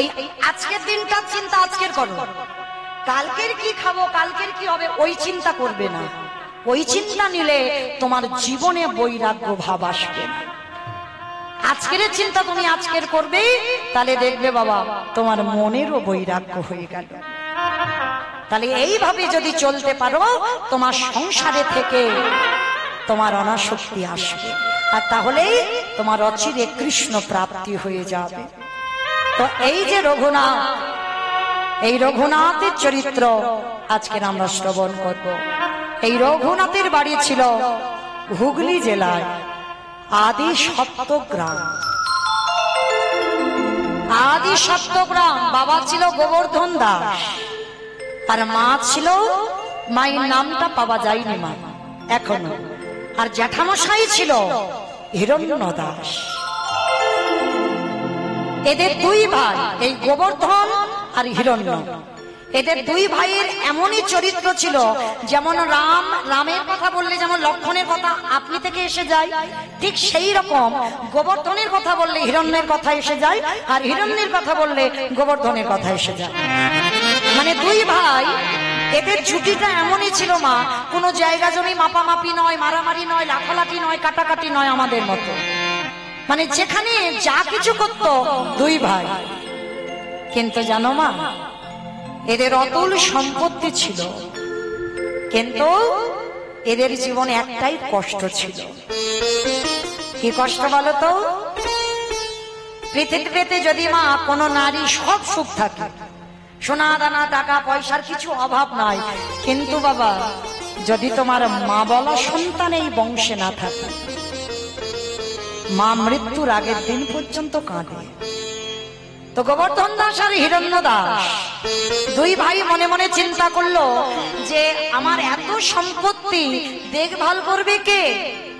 এই আজকের দিনটার চিন্তা আজকের করো, কালকের কি খাবো, কালকের কি হবে ওই চিন্তা করবে না। ওই চিন্তা নিলে তোমার জীবনে বৈরাগ্য ভাব আসবে না। আজকের চিন্তা তুমি আজকের করবে, তাহলে দেখবে বাবা তোমার মনেরও বৈরাগ্য হয়ে গেল। তাহলে এইভাবে যদি চলতে পারো, তোমার সংসারে থেকে তোমার অনাসক্তি আসবে, আর তাহলেই তোমার অচিরে কৃষ্ণ প্রাপ্তি হয়ে যাবে। তো এই যে রঘুনাথ, এই রঘুনাথের চরিত্র আজকের আমরা শ্রবণ করব। এই রঘুনাথের বাড়ি ছিল হুগলি জেলায় আদি সপ্তগ্রাম। আদি সপ্তগ্রাম। বাবা ছিল গোবর্ধন দাস, আর মা ছিল, মায়ের নামটা পাওয়া যায়নি মা এখনো, আর জ্যাঠামশাই ছিল হিরণ্য দাস। এদের দুই ভাই, এই গোবর্ধন আর হিরণ্য, এদের দুই ভাইয়ের এমনই চরিত্র ছিল, যেমন রামের কথা বললে যেমন লক্ষণের কথা আপনি থেকে এসে যায়, ঠিক সেই রকম গোবর্ধনের কথা বললে হিরণ্যের কথা এসে যায়, আর হিরণ্যের কথা বললে গোবর্ধনের কথা এসে যায়। মানে দুই ভাই, এদের ছুটিটা এমনই ছিল মা, কোনো জায়গা জমি মাপামাপি নয়, মারামারি নয়, লাফালাফি নয়, কাটাকাটি নয় আমাদের মতো। মানে যেখানে যা কিছু করত দুই ভাই। কিন্তু জানো মা, এদের অতুল সম্পত্তি ছিল, কিন্তু এদের জীবনে একটাই কষ্ট ছিল। কি কষ্ট বলো তো? পৃথিবীতে যদি মা কোনো নারী সব সুখ থাকে, সোনা দানা টাকা পয়সার কিছু অভাব নাই, কিন্তু বাবা যদি তোমার মা বলা সন্তান এই বংশে না থাকে, মা মৃত্যুর আগের দিন পর্যন্ত কাঁদে। তো গোবর্ধন দাস আর হিরণ্য দাস দুই ভাই মনে মনে চিন্তা করলো যে আমার এত সম্পত্তি দেখভাল করবে কে?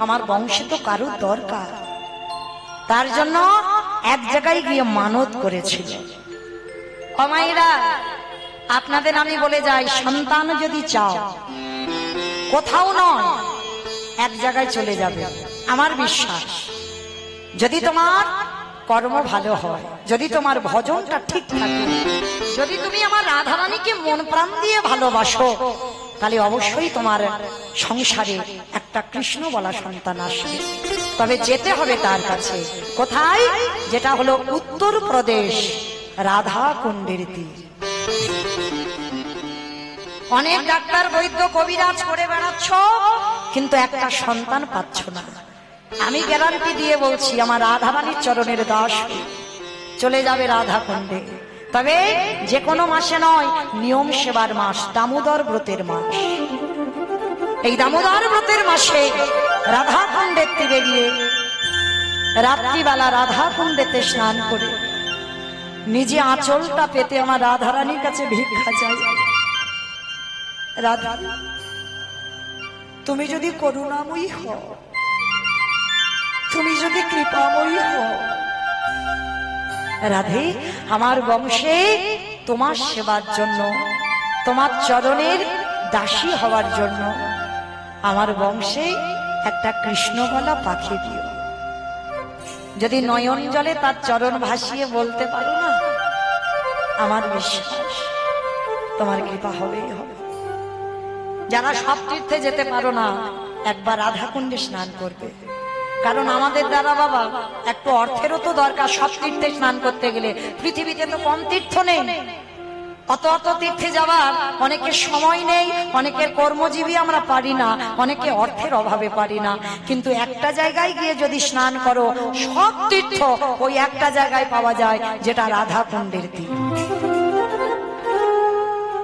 আমার বংশে তো কারুর দরকার। তার জন্য এক জায়গায় গিয়ে মানত করেছিল। মায়েরা, আপনাদের আমি বলে যাই, সন্তান যদি চাও, কোথাও নয় এক জায়গায় চলে যাবে। আমার বিশ্বাস, যদি তোমার কর্ম ভালো হয়, যদি তোমার ভজনটা ঠিক থাকে, যদি তুমি আমার রাধারানীকে মন প্রাণ দিয়ে ভালোবাসো, তাহলে অবশ্যই তোমার সংসারে একটা কৃষ্ণ বলা সন্তান আসবে। তবে যেতে হবে তার কাছে। কোথায়? যেটা হলো উত্তরপ্রদেশ, রাধা কুণ্ডের তীর। অনেক ডাক্তার বৈদ্য কবিরাজ করে বেড়াচ্ছ, কিন্তু একটা সন্তান পাচ্ছ না। আমি গ্যারান্টি দিয়ে বলছি, আমার রাধারানীর চরণের দাস চলে যাবে রাধা কুণ্ডে। তবে যে কোনো মাসে নয়, নিয়ম সেবার মাস, দামোদর ব্রতের মাস। এই দামোদর ব্রতের মাসে রাধা কুণ্ডের তীরে গিয়ে রাত্রিবেলা রাধা কুণ্ডেতে স্নান করে নিজে আঁচলটা পেতে আমার রাধারানীর কাছে ভিক্ষা চাই। রাধা, তুমি যদি করুণাময়ী হও, তুমি যদি কৃপাময়ী হও, রাধে, আমার বংশে তোমার সেবার জন্য, তোমার চরণের দাসী হওয়ার জন্য আমার বংশে একটা কৃষ্ণগলা পাখি দিও। যদি নয়ন জলে তার চরণ ভাসিয়ে বলতে পারো না, আমার বিশ্বাস তোমার কৃপা হবেই হবে। যারা সব তীর্থে যেতে পারো না, একবার রাধা কুণ্ডে স্নান করবে। কারণ আমাদের দ্বারা বাবা একটু অর্থেরও তো দরকার সব তীর্থে স্নান করতে গেলে। পৃথিবীতে তো কম তীর্থ নেই, অত অত তীর্থে যাওয়ার অনেকের সময় নেই, অনেকের কর্মজীবী আমরা পারি না, অনেকে অর্থের অভাবে পারি না। কিন্তু একটা জায়গায় গিয়ে যদি স্নান করো, সব তীর্থ ওই একটা জায়গায় পাওয়া যায়, যেটা রাধা কুণ্ডের তীর।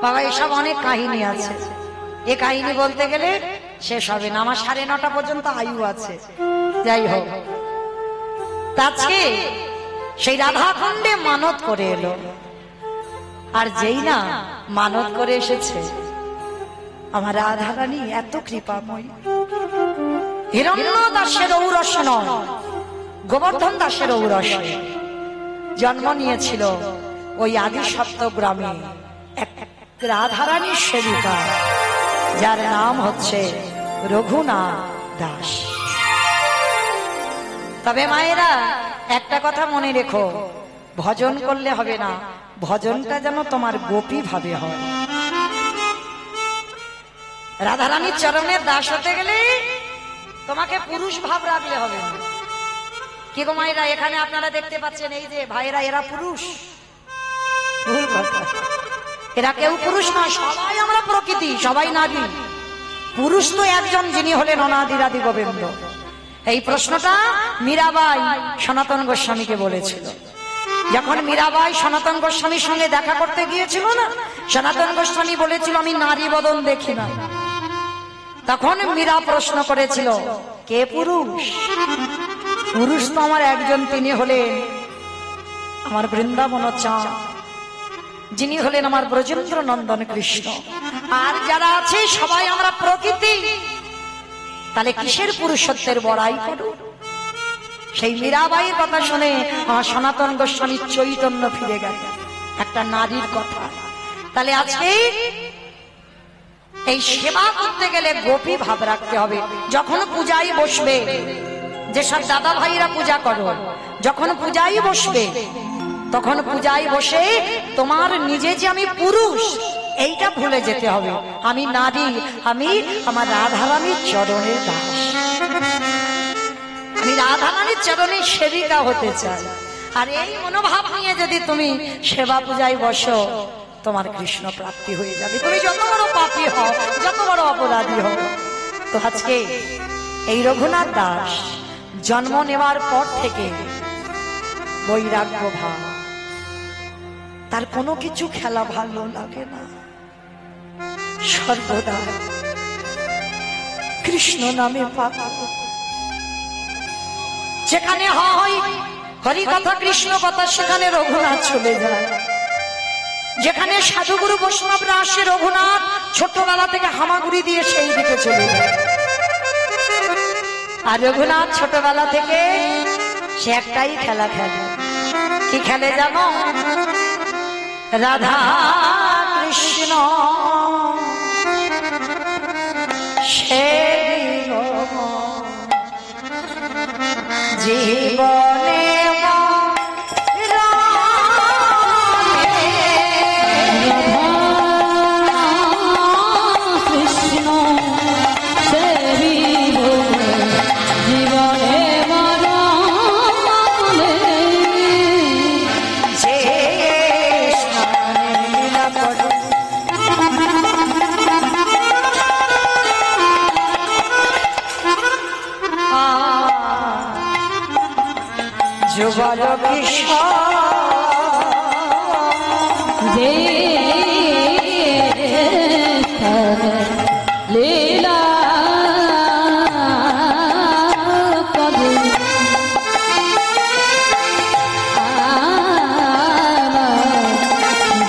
বাবা এসব অনেক কাহিনী আছে, এ কাহিনী বলতে গেলে শেষ হবে না। আমার 9:30 পর্যন্ত আয়ু আছে। যাই হোক, আজকে সেই রাধা কুণ্ডে মানত করে এলো, আর যেই না মানত করে এসেছে, আমার রাধারানী এত কৃপাময়ী। হিরণ্য দাসের ঔরস নয়, গোবর্ধন দাসের ঔরসে জন্ম নিয়েছিল ওই আদি সপ্তগ্রামে এক রাধারানীর সেবিকা, যার নাম হচ্ছে রঘুনাথ দাস। তবে মায়েরা একটা কথা মনে রেখো, ভজন করলে হবে না, ভজনটা যেন তোমার গোপী ভাবে হয়। রাধারানীর চরণের দাস হতে গেলে তোমাকে পুরুষ ভাব রাখলে হবে না। কি গো মায়েরা, এখানে আপনারা দেখতে পাচ্ছেন এই যে ভাইরা, এরা পুরুষ? ভুল কথা, এরা কেউ পুরুষ নয়, সবাই আমরা প্রকৃতি, সবাই নারী। পুরুষ তো একজন, যিনি হলেন অনাদিরাদি গোবিন্দ। এই প্রশ্নটা মীরাবাই সনাতন গোস্বামীকে বলেছিল। যখন মীরাবাই সনাতন গোস্বামীর সঙ্গে দেখা করতে গিয়েছিল না, সনাতন গোস্বামী বলেছিল আমি নারী বদন দেখি না। তখন মীরা প্রশ্ন করেছিল কে পুরুষ? পুরুষ তো আমার একজন, তিনি হলেন আমার বৃন্দাবন চাঁদ, যিনি হলেন আমার ব্রজেন্দ্র নন্দন কৃষ্ণ। আর যারা আছে সবাই আমরা প্রকৃতি। তাহলে কিসের পুরুষত্বের বড়াই করো? সেই মীরাবাইয়ের কথা শুনে আমার সনাতন গোস্বামীর চৈতন্য ফিরে গেল, একটা নারীর কথা। তাহলে আজকে এই সেবা করতে গেলে গোপী ভাব রাখতে হবে। যখন পূজায় বসবে, যেসব দাদা ভাইরা পূজা করো, যখন পূজায় বসবে তখন পূজায় বসে তোমার নিজে যে আমি পুরুষ এইটা ভুলে যেতে হবে। আমি নারী, আমি আমার রাধারানীর চরণের দাস, আমি রাধারানীর চরণের সেবিকা হতে চাই। আর এই মনোভাব নিয়ে যদি তুমি সেবা পূজায় বসো, তোমার কৃষ্ণ প্রাপ্তি হয়ে যাবে। তুমি যত বড় পাপী হও, যত বড় অপরাধী হও। তো আজকে এই রঘুনাথ দাস জন্ম নেওয়ার পর থেকে বৈরাগ্য ভাব, তার কোনো কিছু খেলা ভালো লাগে না, সর্বদা কৃষ্ণ নামে পাগল। যেখানে হয় হরি কথা, কৃষ্ণ কথা, সেখানে রঘুনাথ চলে যায়। যেখানে সাধুগুরু বৈষ্ণবরা আসে, রঘুনাথ ছোটবেলা থেকে হামাগুড়ি দিয়ে সেই দিকে চলে যায়। আর রঘুনাথ ছোটবেলা থেকে সে একটাই খেলা খেলে। কি খেলে জানো? রাধা কৃষ্ণ জীবনে যুগল কৃষ্ণ লীলা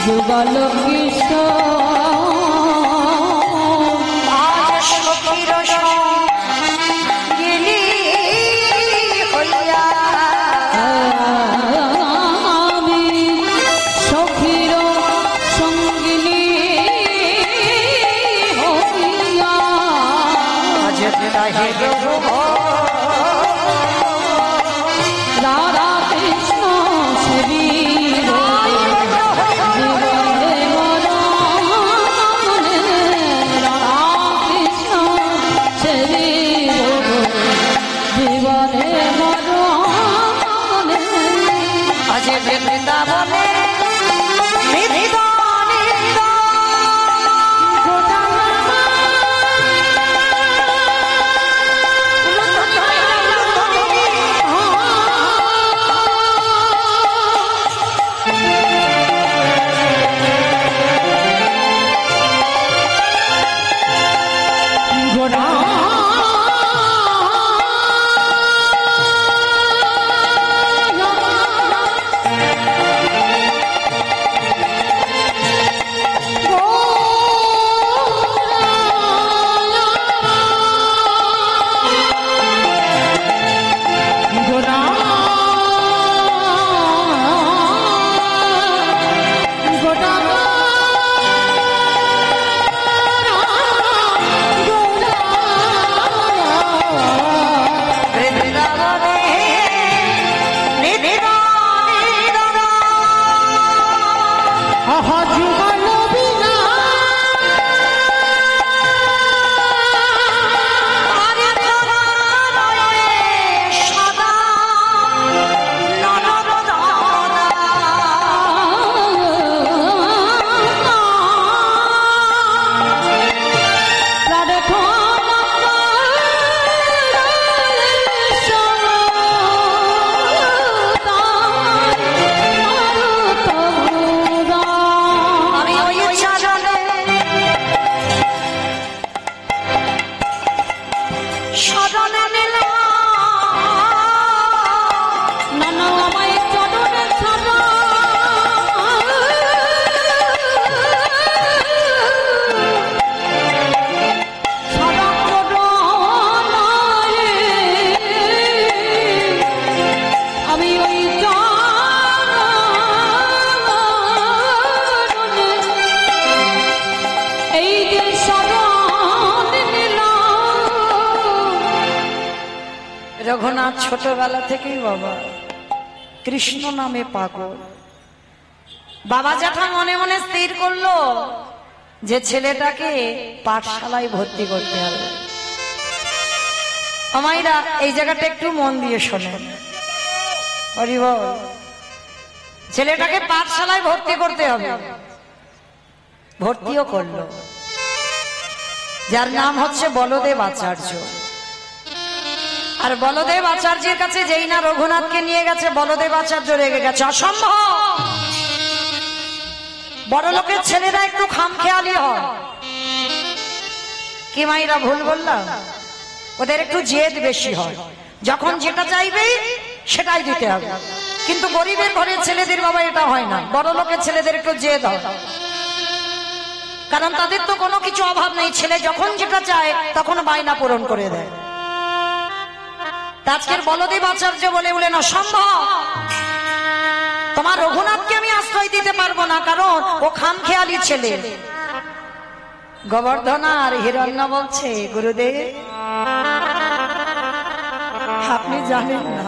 যুগল কৃষ্ণ রঘুনাথ ছোটবেলা থেকেই বাবা কৃষ্ণ নামে পাগল। বাবা জ্যাঠা মনে মনে স্থির করলো যে ছেলেটাকে পাঠশালায় ভর্তি করতে হবে। আমাইরা এই জায়গাটা একটু মন দিয়ে শোনেন। হরি বল। ছেলেটাকে পাঠশালায় ভর্তি করতে হবে, ভর্তিও করলো। যার নাম হচ্ছে বলদেব আচার্য। আর বলদেব আচার্যের কাছে যেই না রঘুনাথকে নিয়ে গেছে, বলদেব আচার্য রেগে গেছে, অসম্ভব, বড় লোকের ছেলেরা একটু খামখেয়ালি হয়। কি মাইরা ভুল বললাম? ওদের একটু জেদ বেশি হয়, যখন যেটা চাইবে সেটাই দিতে হবে। কিন্তু গরিবের ঘরের ছেলেদের বাবা এটা হয় না, বড় লোকের ছেলেদের একটু জেদ হয়, কারণ তাদের তো কোনো কিছু অভাব নেই। ছেলে যখন যেটা চায় তখন বায়না পূরণ করে দেয়। আজকের বলদেব আচার্য বলে বলেন, অসম্ভব, তোমার রঘুনাথকে আমি আশ্রয় দিতে পারবো না, কারণ ও খামখেয়ালি ছেলে। গোবর্ধন আর হিরণ্য বলছে, গুরুদেব আপনি জানেন না,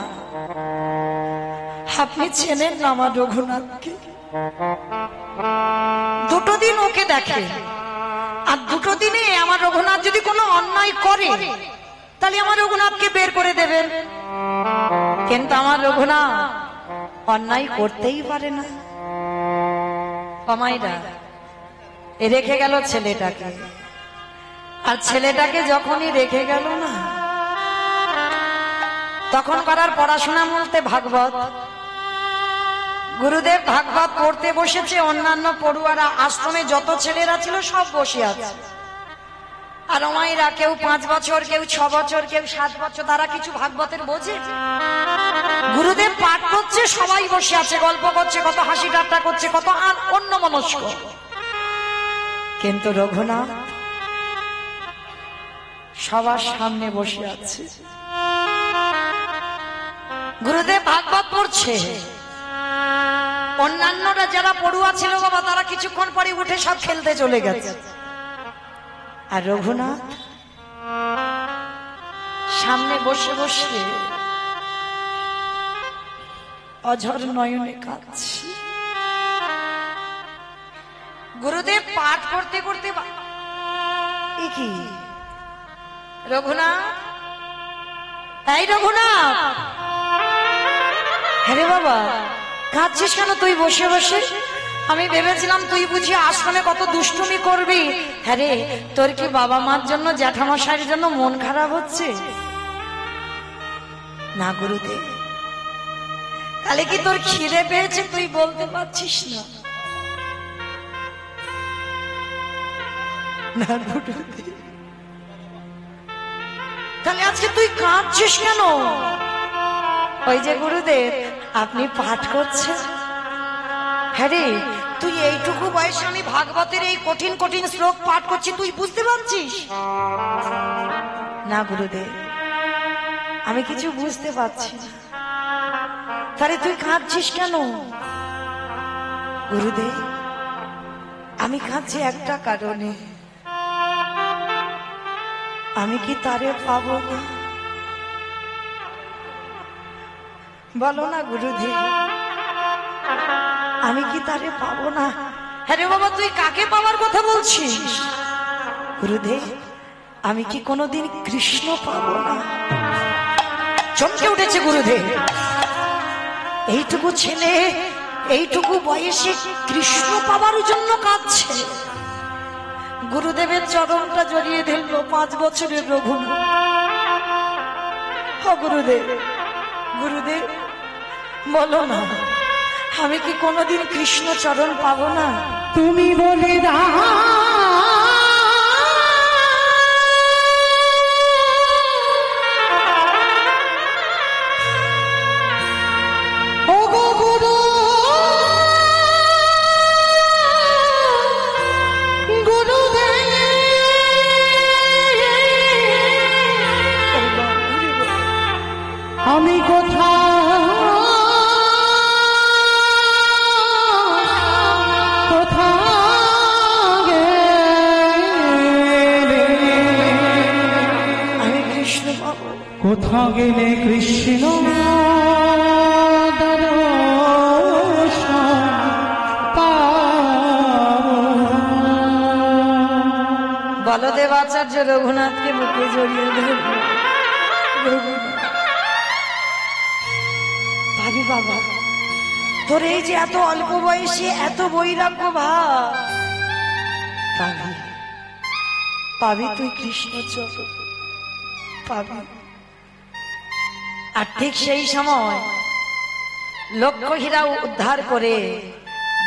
আপনি চেনেন না আমার রঘুনাথকে। দুটো দিন ওকে দেখে, আর দুটো দিনে আমার রঘুনাথ যদি কোনো অন্যায় করে তাহলে আমার রঘুনাথকে বের করে দেবেন, কিন্তু আমার রঘুনাথ অন্যায় করতেই পারে না। কমাইরা রেখে গেল ছেলেটাকে, আর ছেলেটাকে যখনই রেখে গেল না, তখন করার পড়াশোনা বলতে ভাগবত। গুরুদেব ভাগবত পড়তে বসেছে, অন্যান্য পড়ুয়ারা আশ্রমে যত ছেলেরা ছিল সব বসে আছে। আর মায়েরা কেউ 5 বছর, কেউ 6 বছর, কেউ 7 বছর, তারা কিছু ভাগবতের বোঝে। গুরুদেব পাঠ করছে, সবাই বসে আছে, গল্প করছে, কত হাসি ঠাট্টা করছে, কত অন্য মনস্ক। কিন্তু রঘুনাথ সবার সামনে বসে আছে। গুরুদেব ভাগবত পড়ছে, অন্যান্যরা যারা পড়ুয়া ছিল বাবা, তারা কিছুক্ষণ পরে উঠে সব খেলতে চলে গেছে। আর রঘুনাথ সামনে বসে বসে অঝর নয়নে কাঁদছে। গুরুদেব পাঠ করতে করতে, কি রঘুনাথ, এই রঘুনাথ, হ্যাঁ রে বাবা কাঁদছিস কেন তুই বসে বসে? আমি ভেবেছিলাম তুই বুঝি আশ্রমে কত দুষ্টুমি করবি। হ্যাঁ রে, তোর কি বাবা মার জন্য, জ্যাঠামশাইয়ের জন্য মন খারাপ হচ্ছে? না গুরুদেব। তাহলে কি তোর খিদে পেয়েছে তুই বলতে পারছিস না? না গুরুদেব। তাহলে আজকে তুই কাঁদছিস কেন? ওই যে গুরুদেব আপনি পাঠ করছেন। হ্যাঁ রে, তুই এইটুকু বয়সে আমি ভাগবতের এই কঠিন কঠিন শ্লোক পাঠ করছি, তুই বুঝতে পারছিস না? গুরুদেব আমি কিছু বুঝতে পারছি না। তাহলে তুই কাঁদছিস কেন? গুরুদেব আমি কাঁদছি একটা কারণে, আমি কি তারে পাবো না? বলো না গুরুদেব, আমি কি তারে পাবো না? হ্যাঁ রে বাবা, তুই কাকে পাওয়ার কথা বলছিস? গুরুদেব, আমি কি কোনোদিন কৃষ্ণ পাবো না? চমকে উঠেছে গুরুদেব। এইটুকু ছেলে এইটুকু বয়সে কৃষ্ণ পাবার জন্য কাঁদছে। গুরুদেবের চরণটা জড়িয়ে ধরল 5 বছরের রঘুনাথ। গুরুদেব, গুরুদেব বলো না, আমি কি কোনোদিন কৃষ্ণ চরণ পাবো না? তুমি বলে দাও আমি কোথা গেলে কৃষ্ণ বলদেব আচার্য রঘুনাথকে বুকে জড়িয়ে ধরল। ভাবি বাবা, তোর এই যে এত অল্প বয়সে এত বৈরাগ্য ভাব, পাবি পাবি তুই কৃষ্ণ চরণ পাবি। আর ঠিক সেই সময় লক্ষ্য হীরা উদ্ধার করে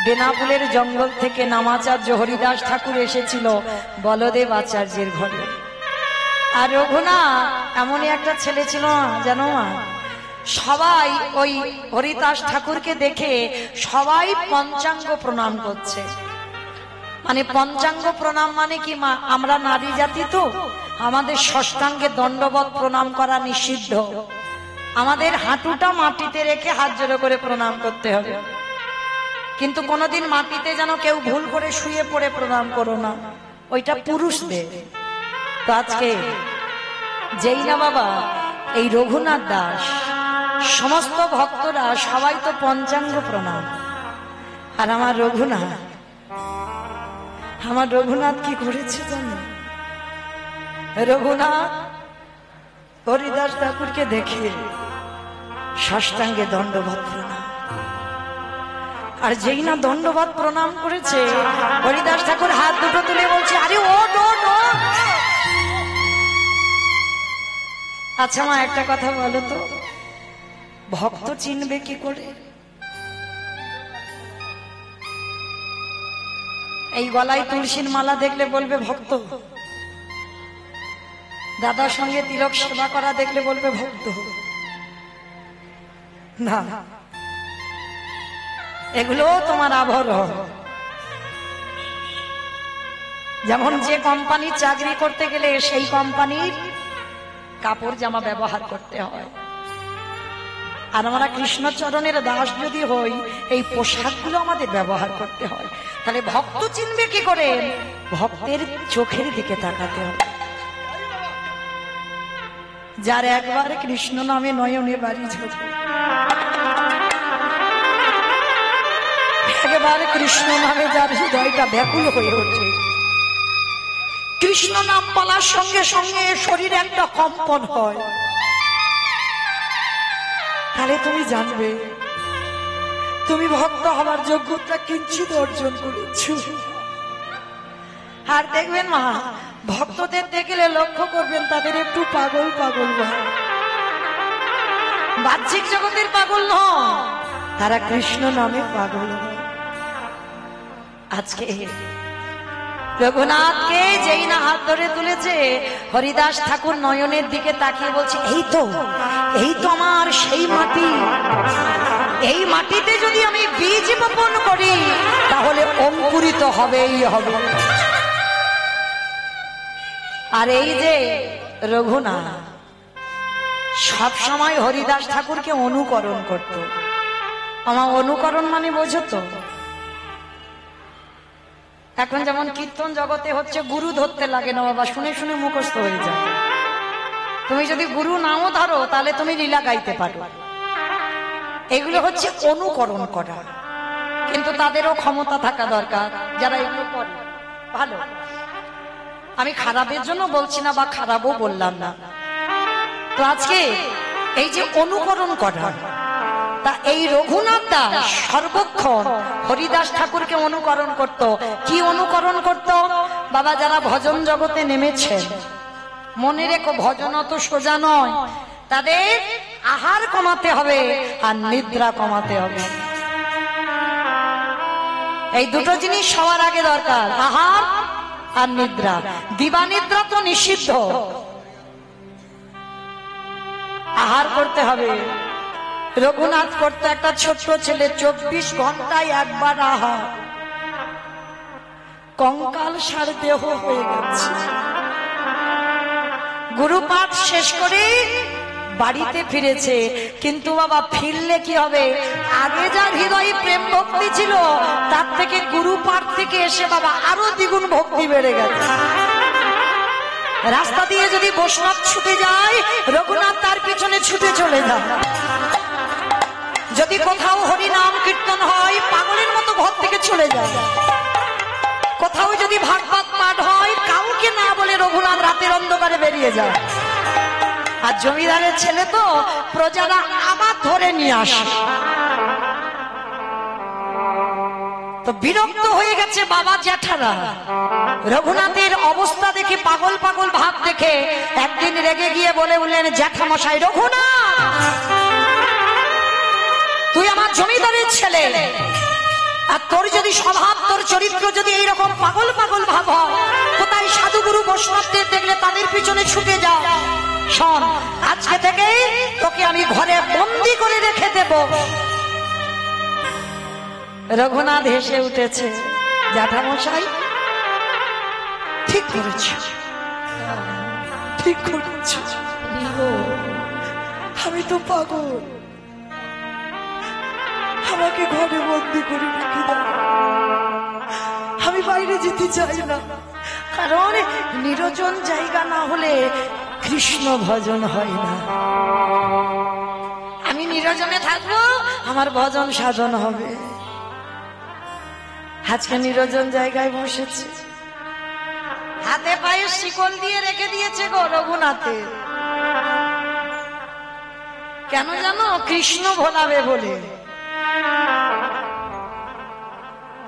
বেনাপুলের জঙ্গল থেকে নামাচার্য হরিদাস ঠাকুর এসেছিল বলদেব আচার্যের ঘরে। আর রঘুনাথ এমনই একটা ছেলে ছিল জানো মা, সবাই ওই হরিদাস ঠাকুরকে দেখে সবাই পঞ্চাঙ্গ প্রণাম করছে। মানে পঞ্চাঙ্গ প্রণাম মানে কি মা, আমরা নারী জাতি তো, আমাদের ষষ্ঠাঙ্গে দণ্ডবত প্রণাম করা নিষিদ্ধ। আমাদের হাঁটুটা মাটিতে রেখে হাত জোড়ো করে প্রণাম করতে হবে, কিন্তু কোনোদিন মাটিতে যেন কেউ ভুল করে শুয়ে পড়ে প্রণাম করো না, ওইটা পুরুষদের। তো আজকে যেই না বাবা এই রঘুনাথ দাস, সমস্ত ভক্তরা সবাই তো পঞ্চাঙ্গ প্রণাম। আর আমার রঘুনাথ কি করেছে জানো? রঘুনাথ হরিদাস ঠাকুরকে দেখে সাষ্টাঙ্গে দণ্ডবত প্রণাম। আর যেই না দণ্ডবত প্রণাম করেছে, হরিদাস ঠাকুর হাত দুটো তুলে বলছে, আরে ও নো নো। আচ্ছা মা, একটা কথা বলো তো, ভক্ত চিনবে কি করে? এই গলায় তুলসীর মালা দেখলে বলবে ভক্ত, দাদার সঙ্গে তিলক সেবা করা দেখলে বলবে ভক্ত না, এগুলো তোমার আভরণ। যেমন যে কোম্পানির চাকরি করতে গেলে সেই কোম্পানির কাপড় জামা ব্যবহার করতে হয়, আর আমরা কৃষ্ণচরণের দাস যদি হই এই পোশাকগুলো আমাদের ব্যবহার করতে হয়। তাহলে ভক্ত চিনবে কি করে? ভক্তের চোখের দিকে তাকাতে হবে। যার একবার কৃষ্ণ নামে নয়নে বাড়ি ঝরে, একবার কৃষ্ণ নামে যার হৃদয়টা ব্যাকুল হয়ে ওঠে, কৃষ্ণ নাম বলার সঙ্গে সঙ্গে শরীরে একটা কম্পন হয়, তাহলে তুমি জানবে তুমি ভক্ত হবার যোগ্যতা কিঞ্চিত অর্জন করেছ। আর দেখবেন মা, ভক্তদের দেখলে লক্ষ্য করবেন তাদের একটু পাগল পাগল ভাব, বাহ্যিক জগতের পাগল নয়, তারা কৃষ্ণ নামে পাগল। আজকে রঘুনাথকে যেই না হাত ধরে তুলেছে, হরিদাস ঠাকুর নয়নের দিকে তাকিয়ে বলছে, এই তো আমার সেই মাটি, এই মাটিতে যদি আমি বীজ বপন করি তাহলে অঙ্কুরিত হবেই হবে। আর এই যে রঘুনাথ সব সময় হরিদাস ঠাকুরকে অনুকরণ করত। আমার অনুকরণ মানে বোঝো তো, এখন যেমন কীর্তন জগতে হচ্ছে গুরু ধরতে লাগে না বাবা, শুনে শুনে মুখস্থ হয়ে যায়। তুমি যদি গুরু নাও ধরো তাহলে তুমি লীলা গাইতে পারো। এগুলো হচ্ছে অনুকরণ করা। কিন্তু তাদেরও ক্ষমতা থাকা দরকার যারা এগুলো করে। ভালো, আমি খারাপের জন্য বলছি না বা খারাপও বললাম না। তো আজকে এই যে অনুকরণ করা, তা এই রঘুনাথ দাস সর্বক্ষণ হরিদাস ঠাকুরকে অনুকরণ করত। কি অনুকরণ করত? বাবা, যারা ভজন জগতে নেমেছেন, মনে রেখো ভজন অত সোজা নয়, তাদের আহার কমাতে হবে আর নিদ্রা কমাতে হবে। এই দুটো জিনিস সবার আগে দরকার, আহার আর নিদ্রা। দিবা নিদ্রা তো নিষিদ্ধ, আহার করতে হবে। রঘুনাথ করতে একটা ছোট্ট ছেলে 24 ঘন্টায় একবার আহার, কঙ্কাল সার দেহ হয়ে গেছে। গুরুপাঠ শেষ করে বাড়িতে ফিরেছে, কিন্তু বাবা ফিরলে কি হবে? আগে যার হৃদয়ে প্রেম ভক্তি ছিল তার থেকে গুরুপাঠ থেকে এসে বাবা আরো দ্বিগুণ ভক্তি বেড়ে গেছে। রাস্তা দিয়ে যদি বৈষ্ণব ছুটে যায়, রঘুনাথ তার পিছনে ছুটে চলে যায়। যদি কোথাও হরি নাম কীর্তন হয়, পাগলের মতো ঘর থেকে চলে যায়। কোথাও যদি ভাগবত পাঠ হয়, কাউকে না বলে রঘুনাথ রাতের অন্ধকারে বেরিয়ে যায়। আর জমিদারের ছেলে তো প্রজারা আবার ধরে নিয়ে আসে। তো বিরক্ত হয়ে গেছে বাবা জ্যাঠারা। রঘুনাথের অবস্থা দেখে, পাগল পাগল ভাব দেখে একদিন রেগে গিয়ে বলে উঠলেন, জ্যাঠামশাই, রঘুনাথ, তুই আমার জমিদারের ছেলে, আর তোর যদি স্বভাব, তোর চরিত্র যদি এইরকম পাগল পাগল ভাব হয়, কোথায় সাধুগুরু বৈষ্ণবদের দেখলে তাদের পিছনে ছুটে যাও। শোন, আজকে থেকে তোকে আমি ঘরে বন্দি করে রেখে দেব। রঘুনাথ হেসে উঠেছে, জ্যাঠামশাই ঠিক করেছ, ঠিক করেছ, আমি তো পাগল, আমাকে ঘরে বন্দি করে রেখে দাও, আমি বাইরে যেতে চাই না। কারণ নিরজন জায়গা না হলে কৃষ্ণ ভজন হয় না। আমি নিরজনে থাকবো, আমার ভজন সাধন হবে। আজকে নিরজন জায়গায় বসেছে, হাতে পায়ে শিকল দিয়ে রেখে দিয়েছে গো রঘুনাথে। কেন জানো? কৃষ্ণ ভোলাবে বলে।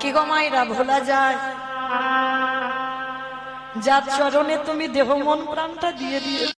কি গো মাইরা, ভোলা যায়? যার চরণে তুমি দেহ মন প্রাণটা দিয়ে দিয়ে